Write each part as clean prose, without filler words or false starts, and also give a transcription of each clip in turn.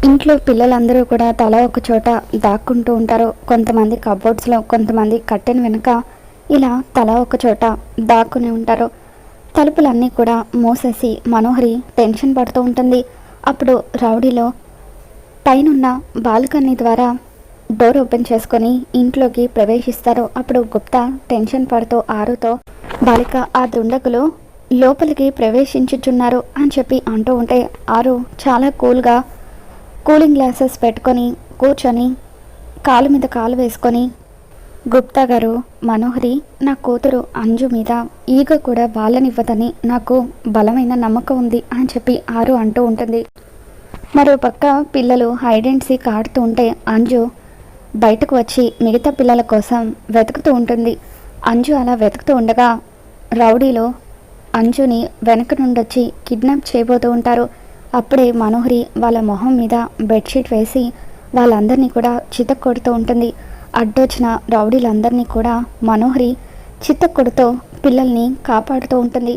ఇంట్లో పిల్లలందరూ కూడా తల ఒక చోట దాక్కుంటూ ఉంటారు. కొంతమంది కబోర్డ్స్లో, కొంతమంది కట్టెన్ వెనుక ఇలా తల ఒక చోట దాక్కుని ఉంటారు. తలుపులన్నీ కూడా మూసేసి మనోహరి టెన్షన్ పడుతూ ఉంటుంది. అప్పుడు రౌడీలో పైనున్న బాల్కనీ ద్వారా డోర్ ఓపెన్ చేసుకొని ఇంట్లోకి ప్రవేశిస్తారు. అప్పుడు గుప్తా టెన్షన్ పడుతూ ఆరుతో, బాలిక ఆ దుండగులు లోపలికి ప్రవేశించుచున్నారు అని చెప్పి అంటూ ఉంటే ఆరు చాలా కూల్గా కూలింగ్ గ్లాసెస్ పెట్టుకొని కూర్చొని కాలు మీద కాలు వేసుకొని, గుప్తా గారు, మనోహరి నా కూతురు అంజు మీద ఈగ కూడా వాళ్ళనివ్వదని నాకు బలమైన నమ్మకం ఉంది అని చెప్పి ఆరు అంటూ ఉంటుంది. మరోపక్క పిల్లలు హైడ్ అండ్ సీక్ ఆడుతూ ఉంటే అంజు బయటకు వచ్చి మిగతా పిల్లల కోసం వెతుకుతూ ఉంటుంది. అంజు అలా వెతుకుతూ ఉండగా రౌడీలో అంజుని వెనక నుండి వచ్చి కిడ్నాప్ చేయబోతూ ఉంటారు. అప్పుడే మనోహరి వాళ్ళ మొహం మీద బెడ్షీట్ వేసి వాళ్ళందరినీ కూడా చితక్కొడుతూ ఉంటుంది. అడ్డొచ్చిన రౌడీలందరినీ కూడా మనోహరి చితక్కొడుతూ పిల్లల్ని కాపాడుతూ ఉంటుంది.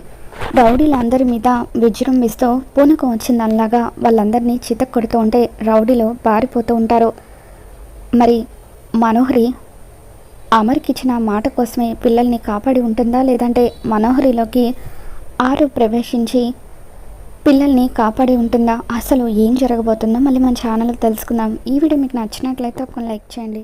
రౌడీలందరి మీద విజృంభిస్తూ పూనకం వచ్చిందనలాగా వాళ్ళందరినీ చితక్కొడుతూ ఉంటే రౌడీలు పారిపోతూ ఉంటారు. మరి మనోహరి అమర్కి ఇచ్చిన మాట కోసమే పిల్లల్ని కాపాడి ఉంటుందా, లేదంటే మనోహరిలోకి ఆరు ప్రవేశించి పిల్లల్ని కాపాడి ఉంటుందా? అసలు ఏం జరగబోతుందో మళ్ళీ మన ఛానల్లో తెలుసుకుందాం. ఈ వీడియో మీకు నచ్చినట్లయితే ఒక లైక్ చేయండి.